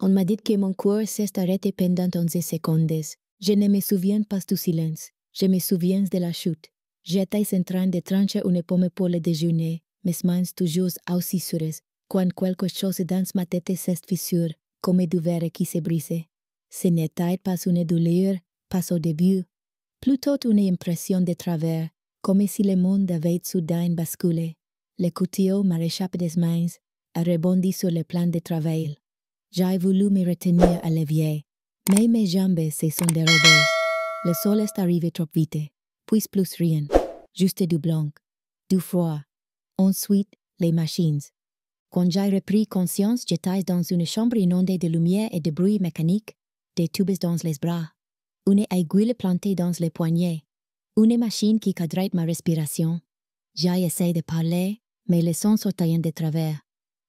On m'a dit que mon cœur s'est arrêté pendant 11 secondes. Je ne me souviens pas du silence. Je me souviens de la chute. J'étais en train de trancher une pomme pour le déjeuner, mes mains toujours aussi sûres, quand quelque chose dans ma tête s'est fissure, comme du verre qui se brise. Ce n'était pas une douleur, pas au début, plutôt une impression de travers, comme si le monde avait soudain basculé. Le couteau m'a échappé des mains, a rebondi sur le plan de travail. J'ai voulu me retenir à l'évier, mais mes jambes se sont dérobées. Le sol est arrivé trop vite, puis plus rien, juste du blanc, du froid. Ensuite, les machines. Quand j'ai repris conscience, j'étais dans une chambre inondée de lumière et de bruit mécanique, des tubes dans les bras, une aiguille plantée dans les poignets, une machine qui cadrait ma respiration. J'ai essayé de parler, mais le son sortait de travers.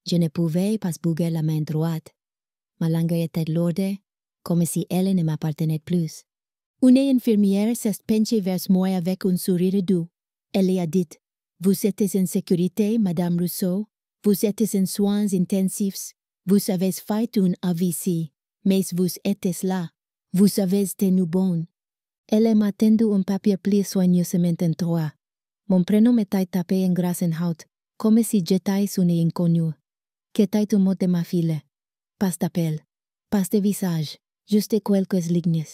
Je ne pouvais pas bouger la main droite. Ma langue était lourde, comme si elle ne m'appartenait plus. Une infirmière s'est penchée vers moi avec un sourire doux. Elle a dit: « Vous êtes en sécurité, Madame Rousseau. Vous êtes en soins intensifs. Vous avez fait un AVC, mais vous êtes là. Vous avez tenu bon. » Elle m'a tendu un papier plié soigneusement en trois. Mon prénom était tapé en gras en haut, comme si j'étais une inconnue. Qu'était un mot de ma fille? Pas d'appel, pas de visage, juste quelques lignes.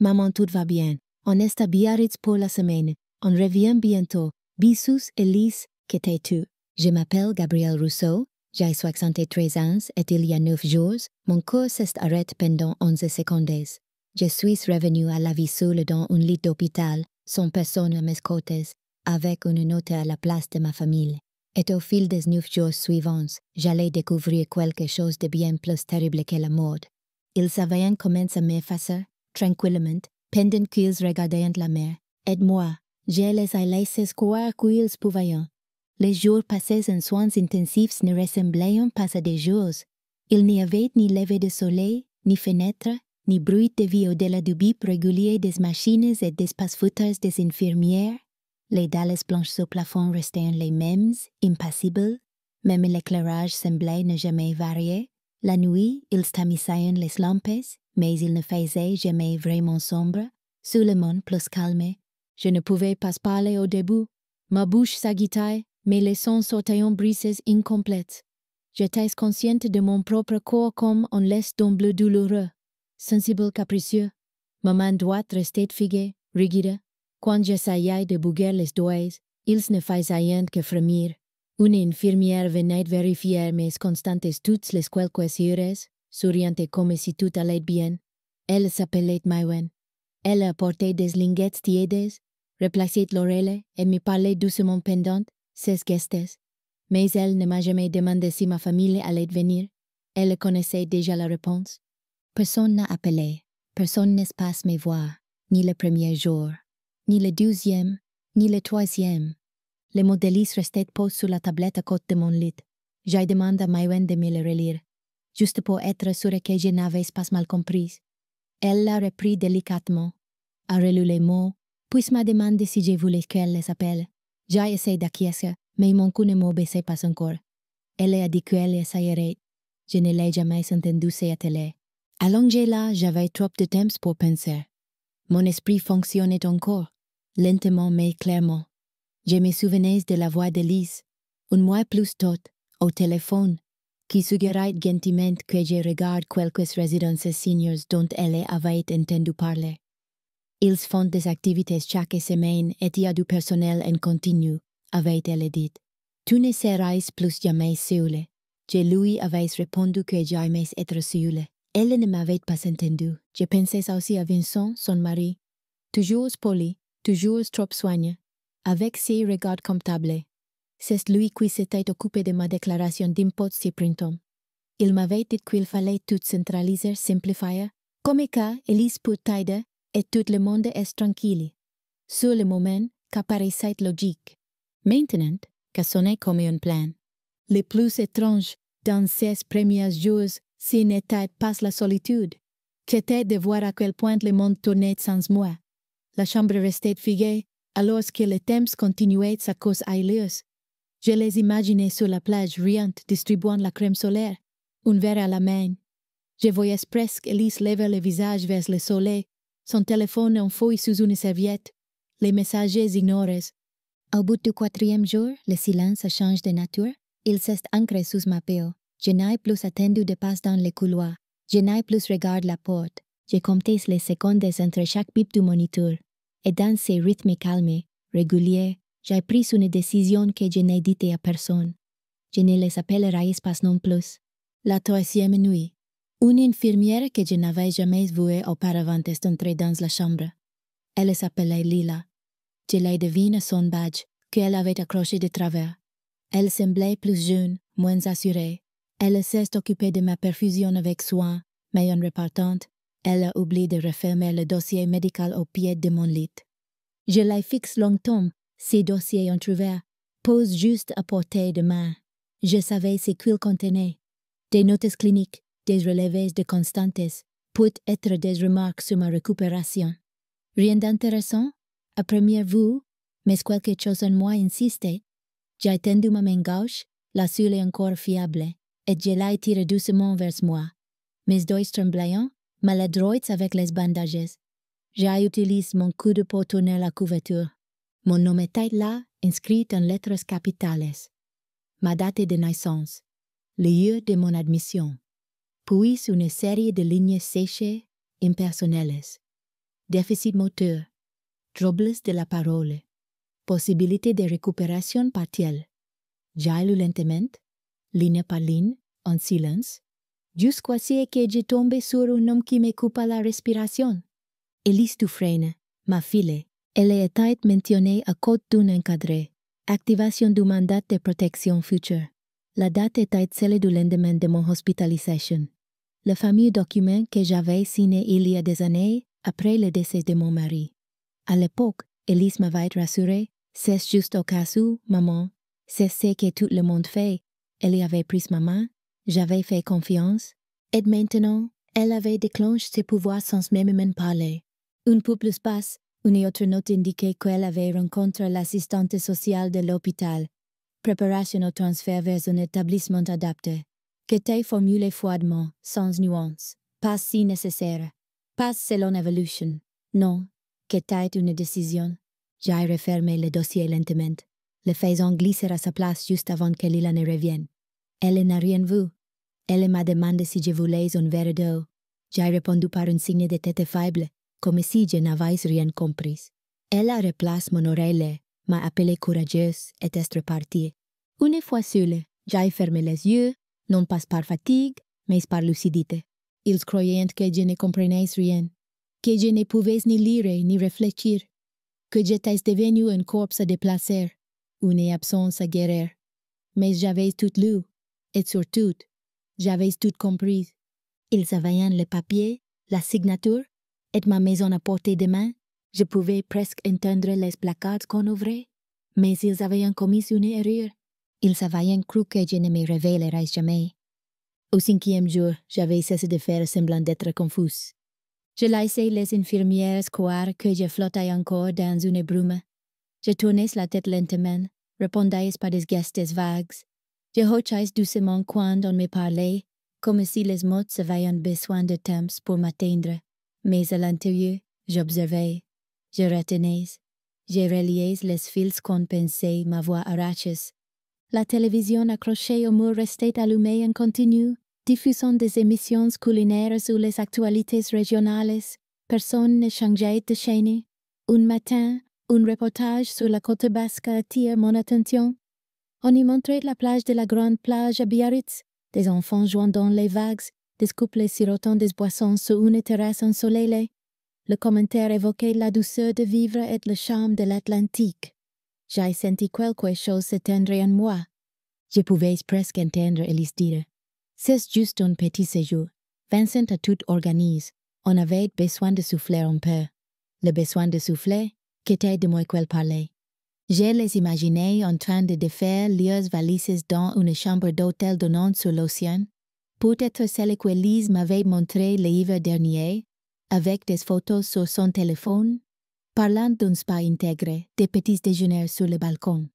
Maman, tout va bien. On est Biarritz pour la semaine. On revient bientôt. Bisous, Elise, que t'es-tu? Je m'appelle Gabrielle Rousseau. J'ai 73 ans et il y a 9 jours, mon cœur s'est arrêté pendant 11 secondes. Je suis revenue à la vie seule dans un lit d'hôpital, sans personne à mes côtés, avec une note à la place de ma famille. Et au fil des 9 jours suivants, j'allais découvrir quelque chose de bien plus terrible que la mort. Ils avaient commencé à m'effacer, tranquillement, pendant qu'ils regardaient la mer. Et moi, je les ai laissés croire qu'ils pouvaient. Les jours passés en soins intensifs ne ressemblaient pas à des jours. Il n'y avait ni lever de soleil, ni fenêtre, ni bruit de vie au-delà du bip régulier des machines et des passe-fouters des infirmières. Les dalles blanches au plafond restaient les mêmes, impassibles. Même l'éclairage semblait ne jamais varier. La nuit, ils tamisaient les lampes, mais ils ne faisaient jamais vraiment sombre. Sous le monde plus calme, je ne pouvais pas parler au début. Ma bouche s'agitait, mais les sons sortaient en brises incomplètes. J'étais consciente de mon propre corps comme un laisse d'un bleu douloureux, sensible capricieux. Ma main droite restait figée, rigide. Quand j'essayais de bouger les doigts, ils ne faisaient que frémir. Une infirmière venait vérifier mes constantes toutes les quelques heures, souriante comme si tout allait bien. Elle s'appelait Maïwen. Elle apportait des lingettes tièdes, replaçait l'oreille et me parlait doucement pendant ses gestes. Mais elle ne m'a jamais demandé si ma famille allait venir. Elle connaissait déjà la réponse. Personne n'a appelé, personne n'est pas me voir, ni le premier jour, ni le 12e, ni le 3e. Le modélis restait posé sur la tablette à côté de mon lit. J'ai demandé à Maïwen de me le relire, juste pour être sûre que je n'avais pas mal compris. Elle l'a repris délicatement, a relu les mots, puis m'a demandé si je voulais qu'elle les appelle. J'ai essayé d'acquiescer, mais mon cou ne m'obéissait pas encore. Elle a dit qu'elle essayerait. Je ne l'ai jamais entendu s'atteler. Allongée là, j'avais trop de temps pour penser. Mon esprit fonctionnait encore, lentement mais clairement. Je me souvenais de la voix d'Elise, un mois plus tôt, au téléphone, qui suggérait gentiment que je regarde quelques résidences seniors dont elle avait entendu parler. Ils font des activités chaque semaine et il y a du personnel en continu, avait-elle dit. Tu ne seras plus jamais seule. Je lui avais répondu que jamais être seule. Elle ne m'avait pas entendu. Je pensais aussi à Vincent, son mari. Toujours poli, toujours trop soigneux, avec ses regards comptables. C'est lui qui s'était occupé de ma déclaration d'impôt ce printemps. Il m'avait dit qu'il fallait tout centraliser, simplifier, comme que Elise peut t'aider et tout le monde est tranquille. Sur le moment, qu'apparaissait logique. Maintenant, que sonnait comme un plan. Le plus étrange dans ces premiers jours, ce n'était pas la solitude, qu'était de voir à quel point le monde tournait sans moi. La chambre restait figée, alors que le temps continuait sa course aileuse. Je les imaginais sur la plage riant, distribuant la crème solaire, un verre à la main. Je voyais presque Elise lever le visage vers le soleil, son téléphone enfoui sous une serviette, les messagers ignorés. Au bout du 4e jour, le silence change de nature. Il s'est ancré sous ma peau. Je n'ai plus attendu de passer dans les couloirs. Je n'ai plus regardé la porte. J'ai compté les secondes entre chaque bip du moniteur. Et dans ces rythmes calmes, réguliers, j'ai pris une décision que je n'ai dite à personne. Je ne les appellerai pas non plus. La 3e nuit. Une infirmière que je n'avais jamais vue auparavant est entrée dans la chambre. Elle s'appelait Lila. Je l'ai deviné son badge, qu'elle avait accroché de travers. Elle semblait plus jeune, moins assurée. Elle s'est occupée de ma perfusion avec soin, mais en repartant, elle a oublié de refermer le dossier médical au pied de mon lit. Je l'ai fixe longtemps, ces dossiers entrouverts, posent juste à portée de main. Je savais ce qu'ils contenaient. Des notes cliniques, des relevés de constantes, peut-être des remarques sur ma récupération. Rien d'intéressant, à première vue, mais quelque chose en moi insistait. J'ai tendu ma main gauche, la seule et encore fiable, et je l'ai tirée doucement vers moi. Mes doigts tremblants, maladroits avec les bandages. J'ai utilisé mon coup de peau tourner la couverture. Mon nom était là, inscrit en lettres capitales. Ma date de naissance, le lieu de mon admission, puis une série de lignes sèches, impersonnelles. Déficit moteur, troubles de la parole, possibilité de récupération partielle. J'ai lu lentement, ligne par ligne, en silence, jusqu'à ce que je tombe sur un nom qui me coupe la respiration. Elise Dufresne, ma fille, elle était mentionnée à côté d'un encadré. Activation du mandat de protection future. La date était celle du lendemain de mon hospitalisation. Le fameux document que j'avais signé il y a des années après le décès de mon mari. À l'époque, Elise m'avait rassurée, c'est juste au cas où, maman, c'est ce que tout le monde fait. Elle y avait pris ma main, j'avais fait confiance, et maintenant, elle avait déclenché ses pouvoirs sans même parler. Un peu plus basse, une autre note indiquait qu'elle avait rencontré l'assistante sociale de l'hôpital. Préparation au transfert vers un établissement adapté. Qu'était formulé froidement, sans nuance. Pas si nécessaire. Pas selon évolution. Non, qu'était une décision. J'ai refermé le dossier lentement, le faisant glisser à sa place juste avant que Lila ne revienne. Elle n'a rien vu. Elle m'a demandé si je voulais un verre d'eau. J'ai répondu par un signe de tête faible, comme si je n'avais rien compris. Elle a replacé mon oreille, m'a appelée courageuse et est repartie. Une fois seule, j'ai fermé les yeux, non pas par fatigue, mais par lucidité. Ils croyaient que je ne comprenais rien, que je ne pouvais ni lire ni réfléchir, que j'étais devenu un corps à déplacer, une absence à guérir. Mais j'avais tout lu, et surtout, j'avais tout compris. Ils avaient le papier, la signature, et ma maison à portée de main. Je pouvais presque entendre les placards qu'on ouvrait, mais ils avaient commis une erreur. Ils avaient cru que je ne me révélerais jamais. Au 5e jour, j'avais cessé de faire semblant d'être confuse. Je laissais les infirmières croire que je flottais encore dans une brume. Je tournais la tête lentement, répondais par des gestes vagues. Je hochais doucement quand on me parlait, comme si les mots avaient besoin de temps pour m'atteindre. Mais à l'intérieur, j'observais, je retenais, je reliais les fils qu'on pensait ma voix arrachée. La télévision accrochée au mur restait allumée en continu, diffusant des émissions culinaires ou les actualités régionales. Personne ne changeait de chaîne. Un matin, un reportage sur la côte basque attire mon attention. On y montrait la plage de la grande plage à Biarritz, des enfants jouant dans les vagues, des couples sirotant des boissons sur une terrasse ensoleillée. Le commentaire évoquait la douceur de vivre et le charme de l'Atlantique. J'ai senti quelque chose s'éteindre en moi. Je pouvais presque entendre Elise dire « C'est juste un petit séjour. Vincent a tout organisé. On avait besoin de souffler un peu. » Le besoin de souffler, qu'était de moi qu'elle parlait. Je les imaginais en train de défaire leurs valises dans une chambre d'hôtel donnant sur l'océan. Peut-être celle qu'Elise m'avait montrée l'hiver dernier, avec des photos sur son téléphone, parlant d'un spa intégré, des petits déjeuners sur le balcon.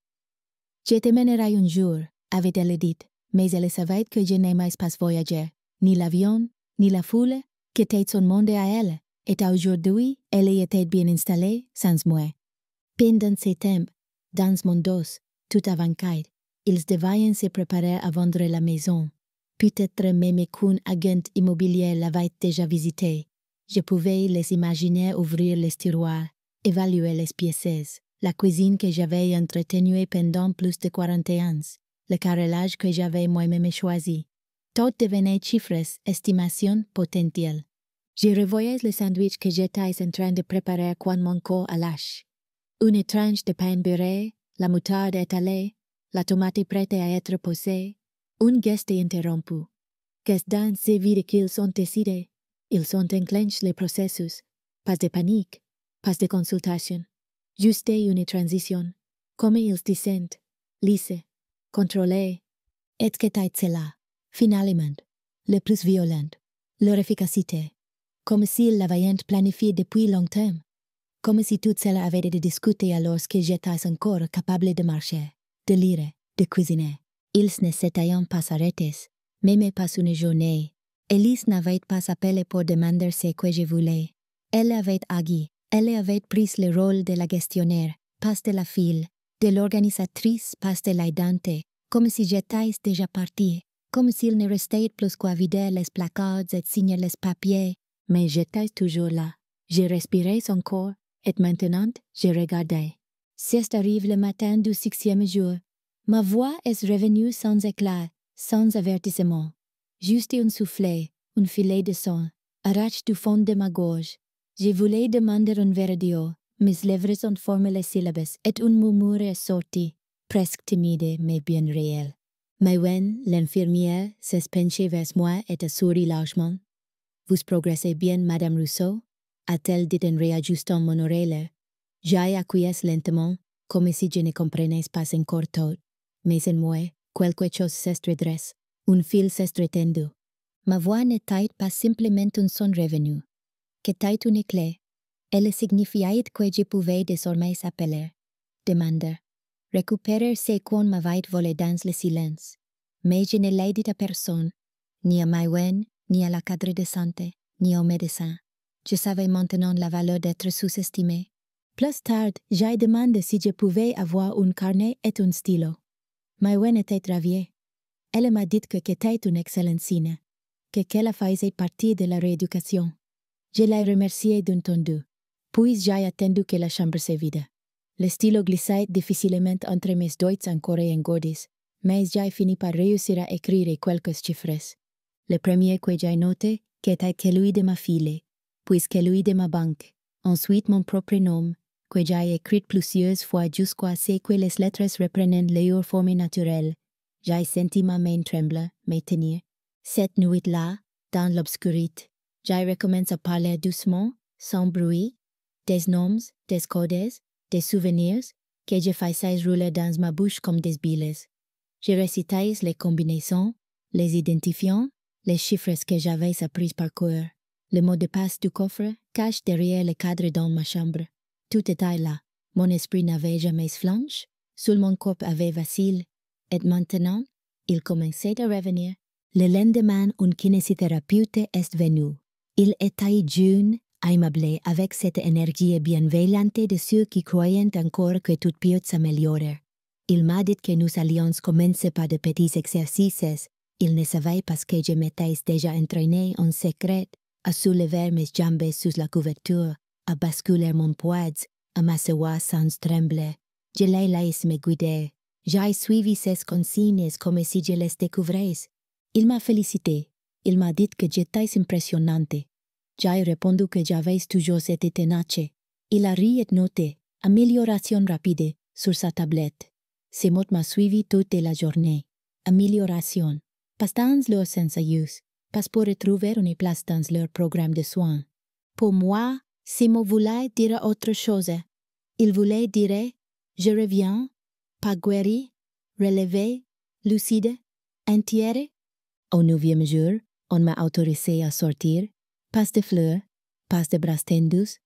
Je te mènerai un jour, avait-elle dit, mais elle savait que je n'aimais pas voyager, ni l'avion, ni la foule, qui était son monde à elle, et aujourd'hui, elle y était bien installée, sans moi. Pendant ces temps, dans mon dos, tout avant-caille, ils devaient se préparer à vendre la maison. Peut-être même qu'un agent immobilier l'avait déjà visité. Je pouvais les imaginer ouvrir les tiroirs, évaluer les pièces, la cuisine que j'avais entretenue pendant plus de 40 ans, le carrelage que j'avais moi-même choisi. Tout devenait chiffres, estimations potentielles. Je revoyais le sandwich que j'étais en train de préparer quand mon corps a lâché. Une tranche de pain beurré, la moutarde étalée, la tomate prête à être posée, un geste interrompu. Qu'est-ce dans ces vies qu'ils sont décidés? Ils ont enclenché le processus. Pas de panique, pas de consultation. Juste une transition. Comme ils disent, lisse, contrôlée. Et que est là, finalement, le plus violent, leur efficacité. Comme s'ils l'avaient planifié depuis longtemps. Comme si tout cela avait été discuté alors que j'étais encore capable de marcher, de lire, de cuisiner. Ils ne s'étaient pas arrêtés, même pas une journée. Elise n'avait pas appelé pour demander ce que je voulais. Elle avait agi, elle avait pris le rôle de la gestionnaire, pas de la file, de l'organisatrice, pas de l'aidante, comme si j'étais déjà partie, comme s'il ne restait plus qu'à vider les placards et signer les papiers, mais j'étais toujours là. Je respirais encore, et maintenant, je regardais. C'est arrivé le matin du 6e jour. Ma voix est revenue sans éclat, sans avertissement. Juste un soufflet, un filet de son, arrache du fond de ma gorge. Je voulais demander un verre d'eau. Mes lèvres ont formé les syllabes et un murmure est sorti, presque timide mais bien réel. Maïwen, l'infirmière, s'est penchée vers moi et a souri largement. Vous progressez bien, Madame Rousseau? A-t-elle dit en réajustant mon oreille. J'ai acquiescé lentement, comme si je ne comprenais pas encore tout. Mais en moi, quelque chose s'estredresse, un fil s'estretendu. Ma voix n'était pas simplement un son revenu. Qu'était une clé. Elle signifiait que je pouvais désormais s'appeler, demander, récupérer ce qu'on m'avait volé dans le silence. Mais je ne l'ai dit à personne, ni à Maïwen, ni à la cadre de santé, ni au médecin. Je savais maintenant la valeur d'être sous-estimé. Plus tard, j'ai demandé si je pouvais avoir un carnet et un stylo. Maïwen était ravie. Elle m'a dit que c'était une excellente signe, qu'elle faisait partie de la rééducation. Je l'ai remerciée d'un ton doux. Puis j'ai attendu que la chambre se vide. Le stylo glissait difficilement entre mes doigts encore engourdis, mais j'ai fini par réussir à écrire quelques chiffres. Le premier que j'ai noté, était celui de ma fille, puis celui de ma banque, ensuite mon propre nom, que j'ai écrit plusieurs fois jusqu'à ce que les lettres reprennent leur forme naturelle. J'ai senti ma main trembler, me tenir. Cette nuit-là, dans l'obscurité, j'ai recommencé à parler doucement, sans bruit, des noms, des codes, des souvenirs, que je faisais rouler dans ma bouche comme des billes. Je récitais les combinaisons, les identifiants, les chiffres que j'avais appris par cœur. Le mot de passe du coffre cache derrière le cadre dans ma chambre. Tout était là. Mon esprit n'avait jamais flanché, seul mon corps avait vacillé. Et maintenant, il commençait à revenir. Le lendemain, un kinésithérapeute est venu. Il était jeune, aimable, avec cette énergie bienveillante de ceux qui croyaient encore que tout peut s'améliorer. Il m'a dit que nous allions commencer par de petits exercices. Il ne savait pas que je m'étais déjà entraîné en secret à soulever mes jambes sous la couverture, à basculer mon poids, à m'asseoir sans trembler. Je l'ai laissé me guider. J'ai suivi ses consignes comme si je les découvrais. Il m'a félicité. Il m'a dit que j'étais impressionnante. J'ai répondu que j'avais toujours été tenace. Il a ri et noté, amélioration rapide, sur sa tablette. Ce mot m'a suivi toute la journée. Amélioration. Pas dans leur sens pas pour retrouver une place dans leur programme de soins. Pour moi, ce mot voulait dire autre chose. Il voulait dire « je reviens », pas guéri, relevé, lucide, entière. Au 9e jour, on m'a autorisé à sortir, pas de fleurs, pas de bras tendus,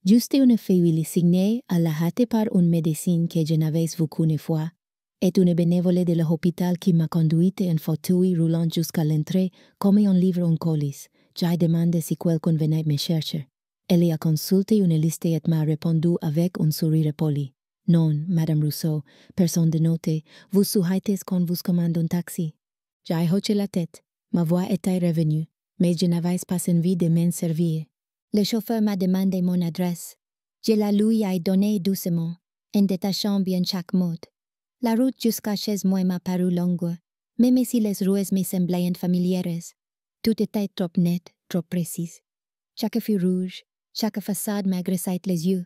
juste une feuille signée à la hâte par un médecin que je n'avais vu qu'une fois, et une bénévole de l'hôpital qui m'a conduite en fauteuil roulant jusqu'à l'entrée comme un livre en colis, J'ai demandé si quelqu'un venait me chercher. Elle a consulté une liste et m'a répondu avec un sourire poli. Non, Madame Rousseau, personne de noter. Vous souhaitez qu'on vous commande un taxi. J'ai hoché la tête. Ma voix était revenue, mais je n'avais pas envie de m'en servir. Le chauffeur m'a demandé mon adresse. Je la lui ai donnée doucement, en détachant bien chaque mot. La route jusqu'à chez moi m'a paru longue, même si les rues me semblaient familières. Tout était trop net, trop précis. Chaque feu rouge, chaque façade m'agressait les yeux.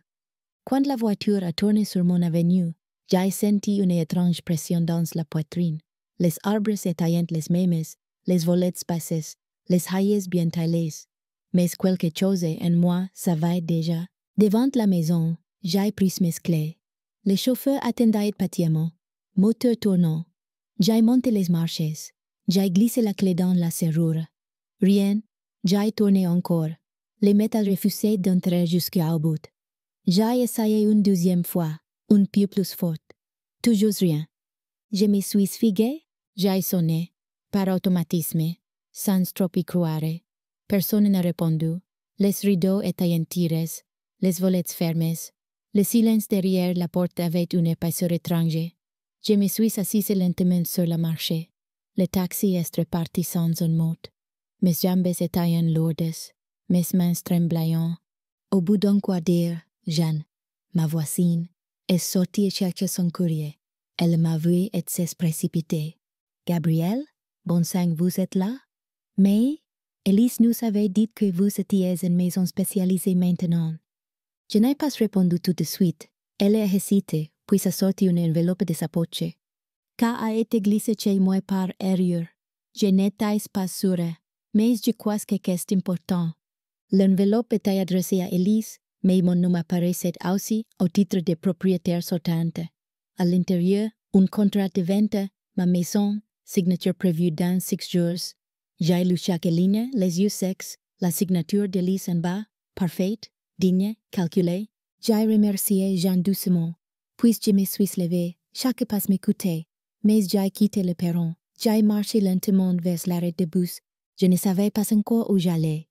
Quand la voiture a tourné sur mon avenue, j'ai senti une étrange pression dans la poitrine. Les arbres étaient les mêmes, les volets basses, les haillers bien taillées. Mais quelque chose en moi savait déjà. Devant la maison, j'ai pris mes clés. Le chauffeur attendait patiemment, moteur tournant. J'ai monté les marches. J'ai glissé la clé dans la serrure. Rien, j'ai tourné encore. Le métal refusait d'entrer jusqu'au bout. J'ai essayé une deuxième fois, une peu plus forte. Toujours rien. Je me suis figé, j'ai sonné, par automatisme, sans trop y croire. Personne n'a répondu. Les rideaux étaient tirés, les volets fermés. Le silence derrière la porte avait une épaisseur étrange. Je me suis assise lentement sur la marche. Le taxi est reparti sans un mot. Mes jambes étaient lourdes, mes mains tremblaient. Au bout d'un quart d'heure, Jeanne, ma voisine, est sortie chercher son courrier. Elle m'a vu et s'est précipitée. Gabriel, bon sang, vous êtes là? Mais, Elise nous avait dit que vous étiez en maison spécialisée maintenant. Je n'ai pas répondu tout de suite. Elle a hésité, puis a sorti une enveloppe de sa poche. Qu'a a été glissé chez moi par erreur. Je n'étais pas sûre, mais je crois que c'est important. L'enveloppe était adressée à Elise, mais mon nom apparaissait aussi au titre de propriétaire sortante. À l'intérieur, un contrat de vente, ma maison, signature prévue dans 6 jours. J'ai lu chaque ligne, les yeux secs, la signature d'Elise en bas, parfaite, digne, calculée. J'ai remercié Jean doucement, puis je me suis levée, chaque pas m'écoutait, mais j'ai quitté le perron. J'ai marché lentement vers l'arrêt de bus. Je ne savais pas encore où j'allais.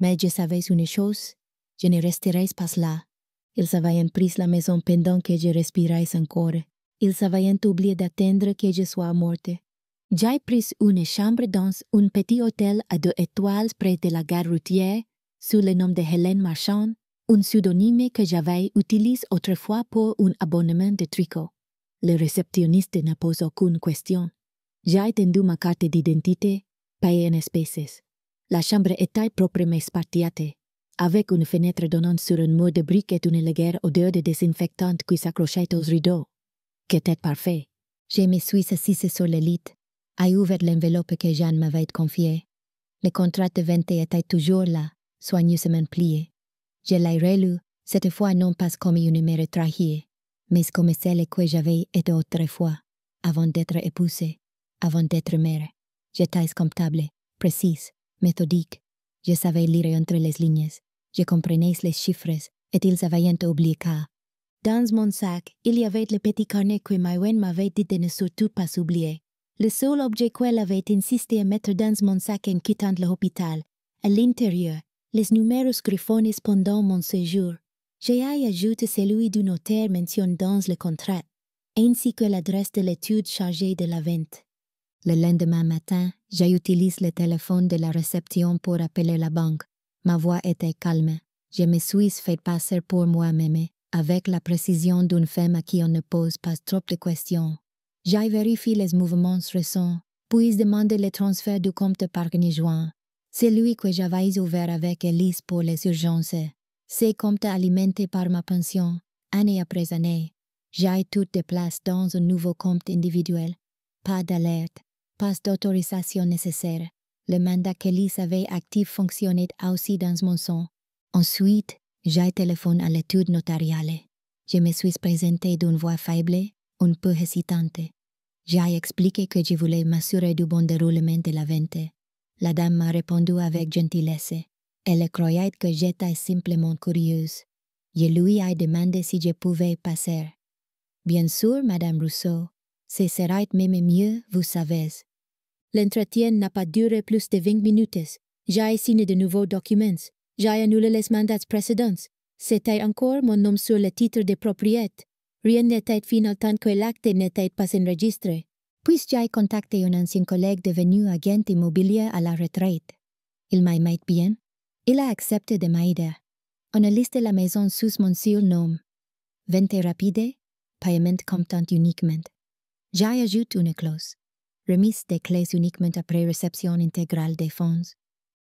Mais je savais une chose, je ne resterais pas là. Ils avaient pris la maison pendant que je respirais encore. Ils avaient oublié d'attendre que je sois morte. J'ai pris une chambre dans un petit hôtel à 2 étoiles près de la gare routière, sous le nom de Hélène Marchand, un pseudonyme que j'avais utilisé autrefois pour un abonnement de tricot. Le réceptionniste n'a posé aucune question. J'ai tendu ma carte d'identité, payée en espèces. La chambre était proprement spartiate, avec une fenêtre donnant sur un mur de briques et une légère odeur de désinfectant qui s'accrochait aux rideaux. Qu'était parfait. Je me suis assise sur le lit, ai ouvert l'enveloppe que Jeanne m'avait confiée. Le contrat de vente était toujours là, soigneusement plié. Je l'ai relu, cette fois non pas comme une mère trahie, mais comme celle que j'avais été autrefois, avant d'être épousée, avant d'être mère. J'étais comptable, précise, méthodique. Je savais lire entre les lignes. Je comprenais les chiffres et ils avaient oublié qu'à. Dans mon sac, il y avait le petit carnet que Maïwen m'avait dit de ne surtout pas oublier. Le seul objet qu'elle avait insisté à mettre dans mon sac en quittant l'hôpital. À l'intérieur, les numéros griffonnés pendant mon séjour. J'ai ajouté celui du notaire mentionné dans le contrat, ainsi que l'adresse de l'étude chargée de la vente. Le lendemain matin, j'ai utilisé le téléphone de la réception pour appeler la banque. Ma voix était calme. Je me suis fait passer pour moi-même, avec la précision d'une femme à qui on ne pose pas trop de questions. J'ai vérifié les mouvements récents, puis demandé le transfert du compte épargne joint. C'est lui que j'avais ouvert avec Elise pour les urgences. C'est compte alimenté par ma pension, année après année. J'ai tout de place dans un nouveau compte individuel. Pas d'alerte. Pas d'autorisation nécessaire. Le mandat qu'Elise avait actif fonctionnait aussi dans mon son. Ensuite, j'ai téléphoné à l'étude notariale. Je me suis présentée d'une voix faible, un peu hésitante. J'ai expliqué que je voulais m'assurer du bon déroulement de la vente. La dame m'a répondu avec gentillesse. Elle croyait que j'étais simplement curieuse. Je lui ai demandé si je pouvais passer. Bien sûr, Madame Rousseau. Ce serait même mieux, vous savez. L'entretien n'a pas duré plus de 20 minutes, J'ai signé de nouveaux documents. J'ai annulé les mandats précédents. C'était encore mon nom sur le titre de propriété. Rien n'était final tant que l'acte n'était pas enregistré. Puis j'ai contacté un ancien collègue devenu agent immobilier à la retraite. Il m'aimait bien. Il a accepté de m'aider. On a listé la maison sous mon seul nom. Vente rapide, paiement comptant uniquement. J'ai ajouté une clause. Remise des clés uniquement après réception intégrale des fonds.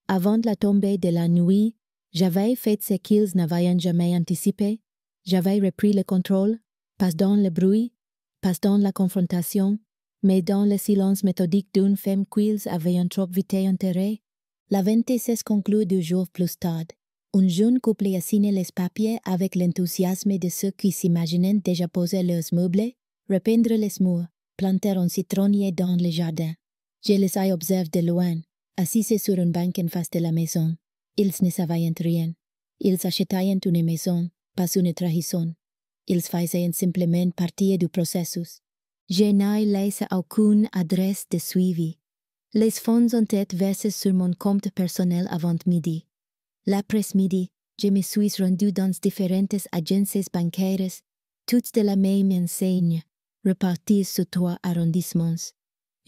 Avant la tombée de la nuit, j'avais fait ce qu'ils n'avaient jamais anticipé. J'avais repris le contrôle, pas dans le bruit, pas dans la confrontation, mais dans le silence méthodique d'une femme qu'ils avaient trop vite enterrée. La vente s'est conclue 2 jours plus tard. Un jeune couple a signé les papiers avec l'enthousiasme de ceux qui s'imaginaient déjà poser leurs meubles, repeindre les murs, planter un citronnier dans le jardin. Je les ai observés de loin, assis sur une banque en face de la maison. Ils ne savaient rien. Ils achetaient une maison, pas une trahison. Ils faisaient simplement partie du processus. Je n'ai laissé aucune adresse de suivi. Les fonds ont été versés sur mon compte personnel avant midi. L'après-midi, je me suis rendu dans différentes agences bancaires, toutes de la même enseigne, reparties sur 3 arrondissements.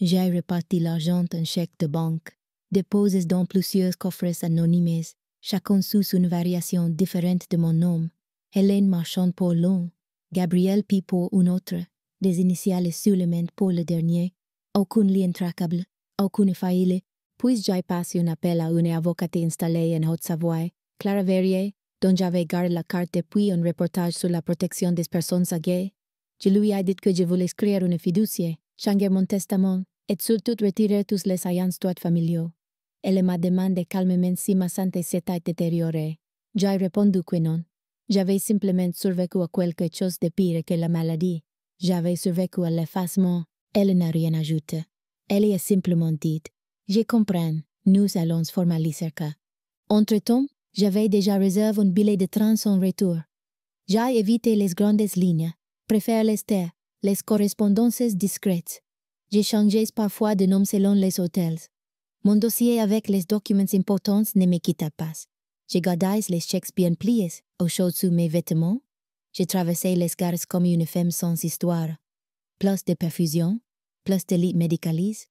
J'ai reparti l'argent en chèque de banque, déposé dans plusieurs coffres anonymes, chacun sous une variation différente de mon nom. Hélène Marchand pour l'un, Gabriel P pour un autre, des initiales seulement pour le dernier, aucun lien traquable, aucune faille. Puis j'ai passé un appel à une avocate installée en Haute-Savoie, Clara Verrier, dont j'avais gardé la carte depuis un reportage sur la protection des personnes âgées. Je lui ai dit que je voulais écrire une fiducie, changer mon testament, et surtout retirer tous les ayants droits familiaux. Elle m'a demandé calmement si ma santé s'était détériorée. J'ai répondu que non. J'avais simplement survécu à quelque chose de pire que la maladie. J'avais survécu à l'effacement. Elle n'a rien ajouté. Elle a simplement dit: je comprends, nous allons formaliser ça. Entre-temps, j'avais déjà réservé un billet de train sans retour. J'ai évité les grandes lignes, préfère les terres, les correspondances discrètes. J'ai changé parfois de nom selon les hôtels. Mon dossier avec les documents importants ne me quitta pas. J'ai gardé les chèques bien pliés, au chaud sous mes vêtements. J'ai traversé les gares comme une femme sans histoire. Plus de perfusion, plus de lits médicalisés,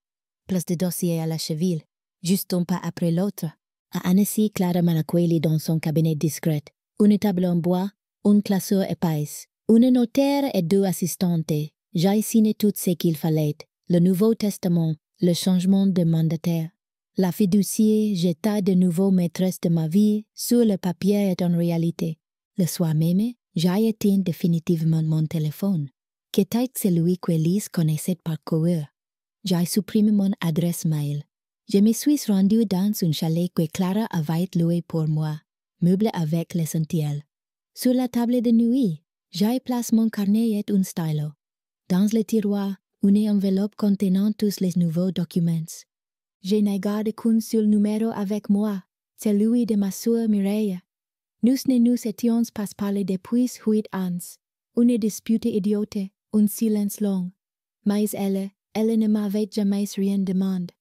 plus de dossiers à la cheville, juste un pas après l'autre. À Annecy, Clara m'a accueilli dans son cabinet discret. Une table en bois, une classeur épaisse, une notaire et 2 assistantes. J'ai signé tout ce qu'il fallait. Le Nouveau Testament, le changement de mandataire. La fiducie, j'étais de nouveau maîtresse de ma vie, sur le papier et en réalité. Le soir même, j'ai éteint définitivement mon téléphone. Qu'était celui que Lise connaissait par cœur. J'ai supprimé mon adresse mail. Je me suis rendu dans un chalet que Clara avait loué pour moi, meublé avec l'essentiel. Sur la table de nuit, j'ai placé mon carnet et un stylo. Dans le tiroir, une enveloppe contenant tous les nouveaux documents. Je n'ai gardé qu'un seul numéro avec moi, celui de ma sœur Mireille. Nous ne nous étions pas parlé depuis 8 ans. Une dispute idiote, un silence long. Mais elle ne m'avait jamais rien demandé.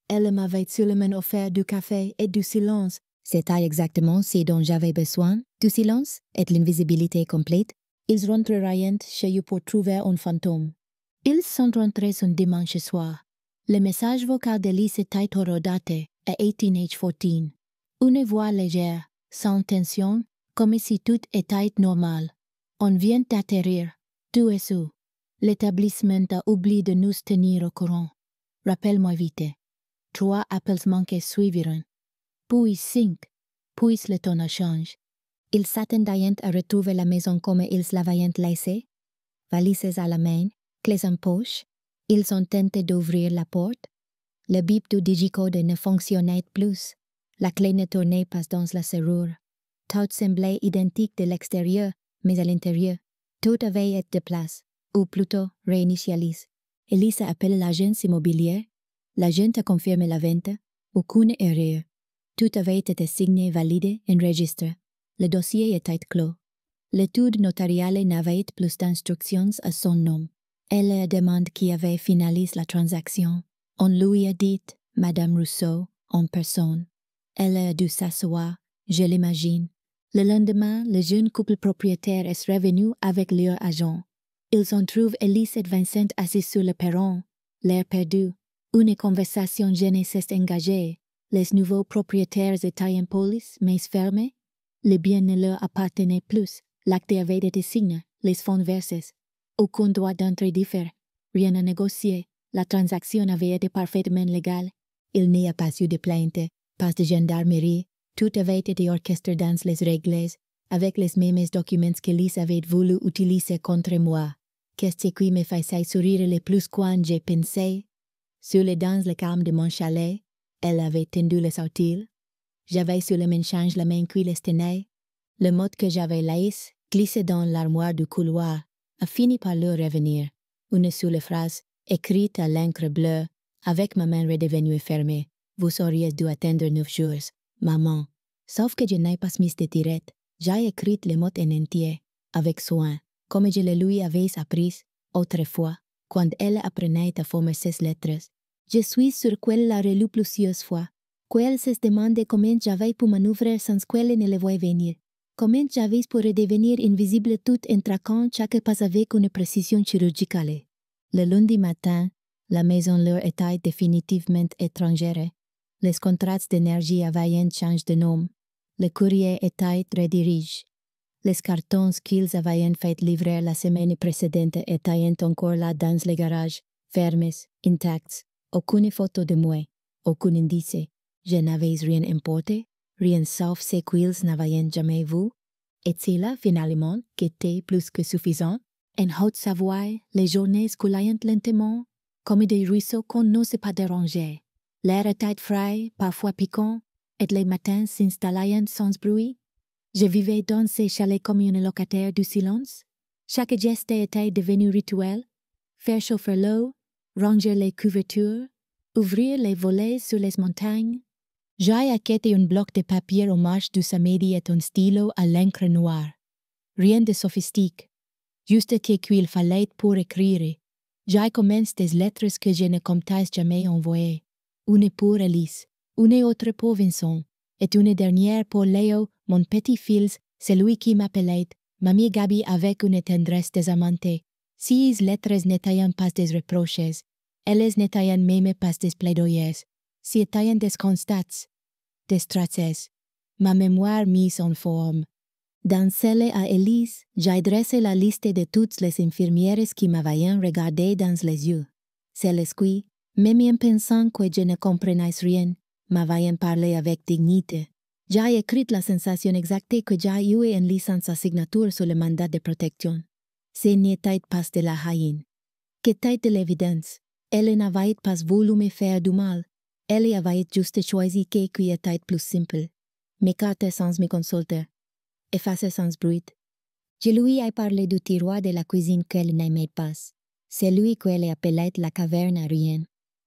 Elle m'avait seulement offert du café et du silence. C'était exactement ce dont j'avais besoin, du silence et l'invisibilité complète. Ils rentreraient chez eux pour trouver un fantôme. Ils sont rentrés un dimanche soir. Le message vocal de Lise était horodaté à 18h14. Une voix légère, sans tension, comme si tout était normal. On vient d'atterrir. Tu es où? L'établissement a oublié de nous tenir au courant. Rappelle-moi vite. 3 appels manqués suiviront. Puis 5. Puis le ton change. Ils s'attendaient à retrouver la maison comme ils l'avaient laissée. Valises à la main, clés en poche. Ils ont tenté d'ouvrir la porte. Le bip du digicode ne fonctionnait plus. La clé ne tournait pas dans la serrure. Tout semblait identique de l'extérieur, mais à l'intérieur, tout avait été de place, ou plutôt réinitialisé. Elisa appelle l'agence immobilière. L'agent a confirmé la vente. Aucune erreur. Tout avait été signé, validé, enregistré. Le dossier était clos. L'étude notariale n'avait plus d'instructions à son nom. Elle demande qui avait finalisé la transaction. On lui a dit Madame Rousseau en personne. Elle a dû s'asseoir, je l'imagine. Le lendemain, le jeune couple propriétaire est revenu avec leur agent. Ils en trouvent Elise et Vincent assis sur le perron, l'air perdu. Une conversation gênée s'est engagée. Les nouveaux propriétaires étaient en police, mais fermés. Le bien ne leur appartenait plus. L'acte avait été signé, les fonds versés. Aucun droit d'entrée diffère. Rien à négocier. La transaction avait été parfaitement légale. Il n'y a pas eu de plainte, pas de gendarmerie. Tout avait été orchestré dans les règles, avec les mêmes documents que Lise avait voulu utiliser contre moi. Qu'est-ce qui me faisait sourire le plus quand j'ai pensé? Dans le calme de mon chalet, elle avait tendu le sortil. J'avais sur le ménage la main qui les tenait. Le mot que j'avais laissé, glissé dans l'armoire du couloir, a fini par leur revenir. Une seule phrase, écrite à l'encre bleue, avec ma main redevenue fermée. Vous auriez dû attendre 9 jours, maman. Sauf que je n'ai pas mis de tirette. J'ai écrit le mot en entier, avec soin, comme je le lui avais appris autrefois, quand elle apprenait à former ses lettres. Je suis sûre qu'elle l'a relu plusieurs fois. Qu'elle se demande comment j'avais pu manœuvrer sans qu'elle ne le voie venir. Comment j'avais pu redevenir invisible tout en traquant chaque pas avec une précision chirurgicale. Le lundi matin, la maison leur était définitivement étrangère. Les contrats d'énergie avaient changé de nom. Le courrier était redirigé. Les cartons qu'ils avaient fait livrer la semaine précédente étaient encore là dans le garage, fermés, intacts. Aucune photo de moi, aucun indice. Je n'avais rien importé, rien sauf ce qu'ils n'avaient jamais vu. Et c'est là finalement qu'était plus que suffisant. En Haute-Savoie, les journées coulaient lentement, comme des ruisseaux qu'on n'ose pas déranger. L'air était frais, parfois piquant, et les matins s'installaient sans bruit. Je vivais dans ces chalets comme une locataire du silence. Chaque geste était devenu rituel. Faire chauffer l'eau, ranger les couvertures, ouvrir les volets sur les montagnes. J'ai acheté un bloc de papier au marché du samedi et un stylo à l'encre noire. Rien de sophistique. Juste ce qu'il fallait pour écrire. J'ai commencé des lettres que je ne comptais jamais envoyer. Une pour Elise, une autre pour Vincent, et une dernière pour Léo, mon petit-fils, celui qui m'appelait Mamie Gabi avec une tendresse désarmante. Ces lettres n'étaient pas des reproches, elles n'étaient même pas des plaidoyers, c'étaient des constats, des traces, ma mémoire mise en forme. Dans celle à Elise, j'ai dressé la liste de toutes les infirmières qui m'avaient regardé dans les yeux. Celles qui, même en pensant que je ne comprenais rien, m'avaient parlé avec dignité. J'ai écrit la sensation exacte que j'ai eue en lisant sa signature sur le mandat de protection. Ce n'était pas de la haine. Qu'était de l'évidence. Elle n'avait pas voulu me faire du mal. Elle avait juste choisi ce qui était plus simple. M'écarter sans me consulter. Effacer sans bruit. Je lui ai parlé du tiroir de la cuisine qu'elle n'aimait pas. Celui qu'elle appelait la caverne à rien.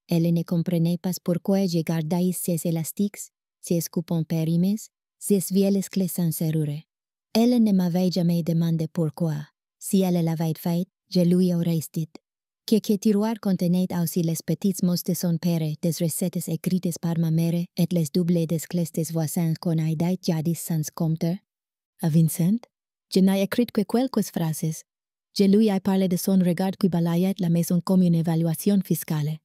Elle ne comprenait pas pourquoi je gardais ses élastiques, ses coupons périmés, ses vieilles clés sans serrure. Elle ne m'avait jamais demandé pourquoi. Si elle l'avait fait, je lui aurais dit. Que tiroir contenait aussi les petites mots de son père, des recettes écrites par ma mère et les doubles des clés des voisins qu'on aidait jadis sans compter. À Vincent, je n'ai écrit que quelques phrases. Je lui ai parlé de son regard qui balayait la maison comme une évaluation fiscale.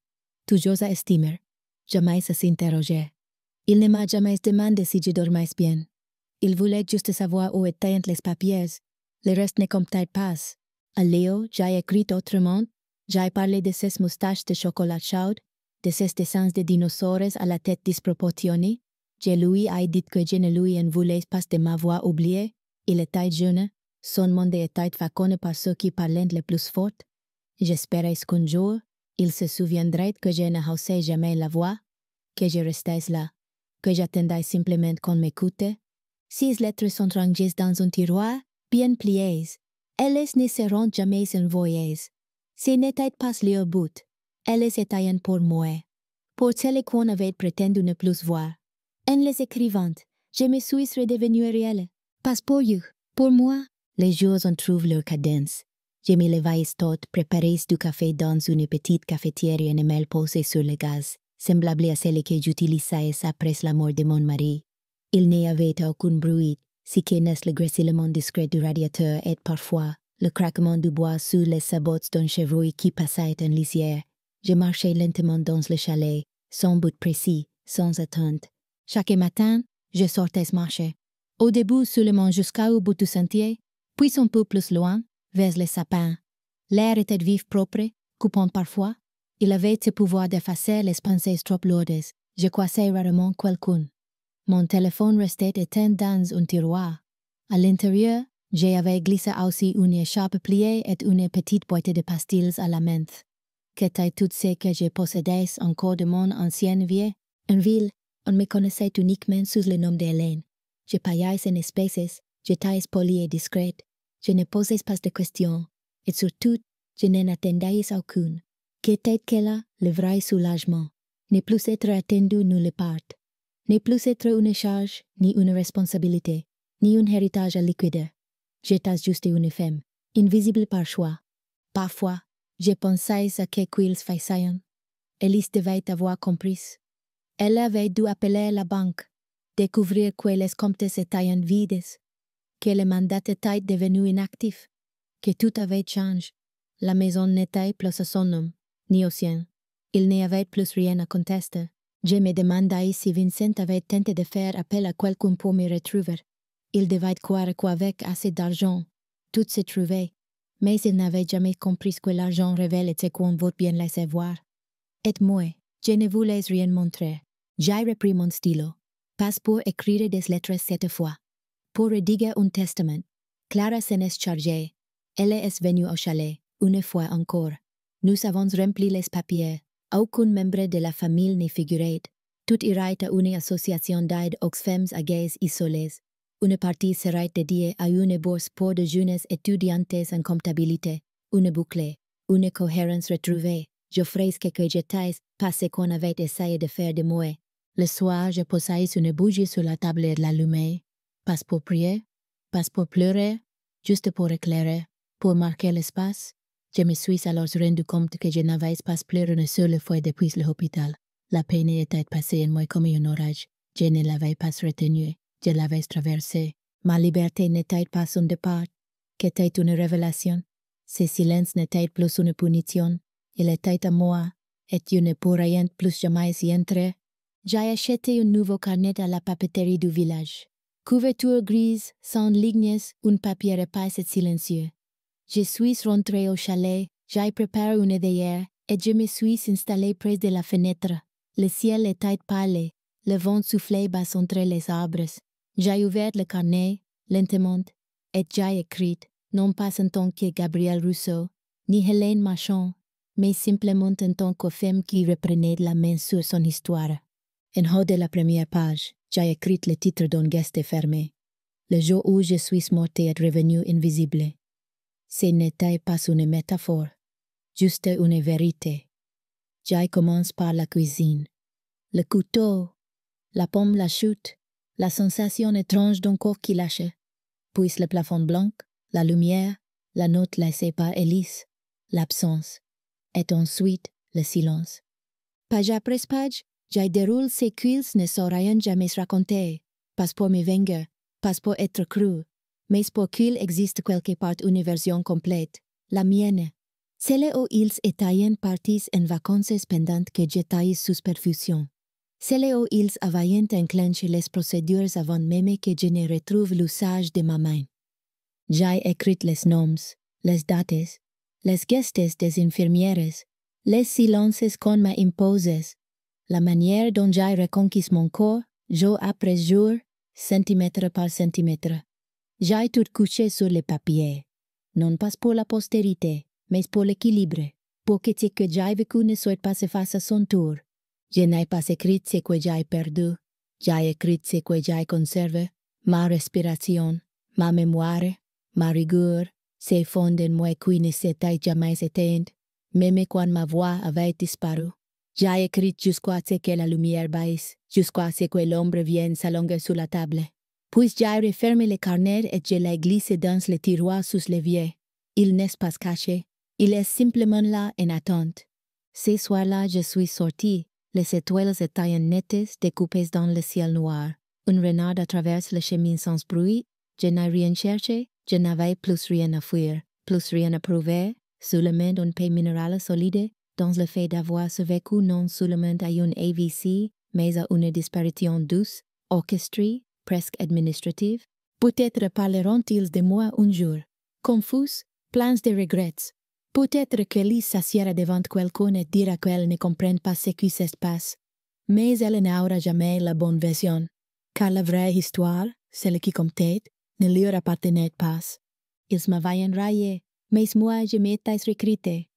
Toujours à estimer, jamais à s'interroger. Il ne m'a jamais demandé si je dormais bien. Il voulait juste savoir où étaient les papiers. Le reste ne comptait pas. À Léo, j'ai écrit autrement. J'ai parlé de ses moustaches de chocolat chaud, de ses dessins de dinosaures à la tête disproportionnée. Je lui ai dit que je ne lui en voulais pas de m'avoir oublié. Il était jeune, son monde était faconné par ceux qui parlaient le plus fort. J'espérais qu'un jour, il se souviendrait que je ne haussais jamais la voix, que je restais là, que j'attendais simplement qu'on m'écoute. Ces lettres sont rangées dans un tiroir, bien pliées. Elles ne seront jamais envoyées. Ce n'était pas leur but. Elles étaient pour moi, pour celles qu'on avait prétendu ne plus voir. En les écrivant, je me suis redevenue réelle. Pas pour eux, pour moi. Les jours en trouvent leur cadence. Je me levais tôt, préparais du café dans une petite cafetière en mail posée sur le gaz. semblable à celle que j'utilisais après la mort de mon mari. Il n'y avait aucun bruit, si que n'est le grésillement discret du radiateur et parfois le craquement du bois sous les sabots d'un chevreuil qui passait en lisière. Je marchais lentement dans le chalet, sans but précis, sans attente. Chaque matin, je sortais marcher. Au début seulement jusqu'au bout du sentier, puis un peu plus loin, vers les sapins. L'air était vif propre, coupant parfois. Il avait ce pouvoir d'effacer les pensées trop lourdes. Je croisais rarement quelqu'un. Mon téléphone restait éteint dans un tiroir. À l'intérieur, j'avais glissé aussi une écharpe pliée et une petite boîte de pastilles à la menthe. Qu'était tout ce que je possédais encore de mon ancienne vie? En ville, on me connaissait uniquement sous le nom d'Hélène. Je payais en espèces, j'étais polie et discrète. Je ne posais pas de questions, et surtout, je n'en attendais aucune. Qu'était-ce là le vrai soulagement? Ne plus être attendu nulle part. Ne plus être une charge, ni une responsabilité, ni un héritage à liquider. J'étais juste une femme, invisible par choix. Parfois, je pensais à ce qu'ils faisaient. Elise devait avoir compris. Elle avait dû appeler la banque, découvrir que les comptes étaient vides, que le mandat était devenu inactif, que tout avait changé. La maison n'était plus à son nom, ni au sien. Il n'y avait plus rien à contester. Je me demandais si Vincent avait tenté de faire appel à quelqu'un pour me retrouver. Il devait croire qu'avec assez d'argent, tout se trouvait, mais il n'avait jamais compris que l'argent révèle ce qu'on veut bien laisser voir. Et moi, je ne voulais rien montrer. J'ai repris mon stylo, pas pour écrire des lettres cette fois. Pour rédiger un testament. Clara s'en est chargée. Elle est venue au chalet, une fois encore. Nous avons rempli les papiers. Aucun membre de la famille n'y figurait. Tout irait à une association d'aide aux femmes âgées isolées. Une partie serait dédiée à une bourse pour de jeunes étudiantes en comptabilité. Une boucle, une cohérence retrouvée. J'offrais que j'étais pas ce qu'on avait essayé de faire de moi. Le soir, je posais une bougie sur la table et l'allumais. Pas pour prier, pas pour pleurer, juste pour éclairer, pour marquer l'espace. Je me suis alors rendu compte que je n'avais pas pleuré une seule fois depuis l'hôpital. La peine était passée en moi comme un orage. Je ne l'avais pas retenue, je l'avais traversée. Ma liberté n'était pas un départ, qu'était une révélation. Ce silence n'était plus une punition. Il était à moi, et je ne pourrais plus jamais y entrer. J'ai acheté un nouveau carnet à la papeterie du village. Couverture grise, sans lignes, un papier épais et silencieux. Je suis rentré au chalet, j'ai préparé une théière et je me suis installé près de la fenêtre. Le ciel était pâle, le vent soufflait bas entre les arbres. J'ai ouvert le carnet, lentement, et j'ai écrit, non pas en tant que Gabriel Rousseau, ni Hélène Marchand, mais simplement en tant que femme qui reprenait la main sur son histoire. En haut de la première page, j'ai écrit le titre d'un geste fermé. Le jour où je suis morte est revenu invisible. Ce n'était pas une métaphore, juste une vérité. J'ai commencé par la cuisine. Le couteau, la pomme la chute, la sensation étrange d'un corps qui lâchait. Puis le plafond blanc, la lumière, la note laissée par Elise, l'absence. Et ensuite, le silence. Page après page, j'ai déroulé ce qu'ils ne sauraient jamais raconter, pas pour me venger, pas pour être cru, mais pour qu'il existe quelque part une version complète, la mienne. Celle où ils étaient partis en vacances pendant que j'étais sous perfusion. Celle où ils avaient enclenché les procédures avant même que je ne retrouve l'usage de ma main. J'ai écrit les noms, les dates, les gestes des infirmières, les silences qu'on m'a imposés, la manière dont j'ai reconquis mon corps, jour après jour, centimètre par centimètre. J'ai tout couché sur le papier, non pas pour la postérité, mais pour l'équilibre, pour que ce que j'ai vécu ne soit pas effacé à son tour. Je n'ai pas écrit ce que j'ai perdu, j'ai écrit ce que j'ai conservé, ma respiration, ma mémoire, ma rigueur, ces fonds en moi qui ne s'étaient jamais éteintes, même quand ma voix avait disparu. J'ai écrit jusqu'à ce que la lumière baisse, jusqu'à ce que l'ombre vienne s'allonger sur la table. Puis j'ai refermé le carnet et je l'ai glissé dans le tiroir sous l'évier. Il n'est pas caché, il est simplement là en attente. Ce soir-là, je suis sortie, Les étoiles étaient nettes, découpées dans le ciel noir. Une renarde traverse le chemin sans bruit. Je n'ai rien cherché, je n'avais plus rien à fuir, plus rien à prouver, seulement une paix minérale solide, dans le fait d'avoir survécu non seulement à une AVC, mais à une disparition douce, orchestrée, presque administrative. Peut-être parleront-ils de moi un jour. Confus, pleins de regrets. Peut-être qu'Elise s'assiera devant quelqu'un et dira qu'elle ne comprend pas ce qui se passe. Mais elle n'aura jamais la bonne version. Car la vraie histoire, celle qui comptait, ne leur appartenait pas. Ils m'avaient raillé, mais moi je m'étais recrité.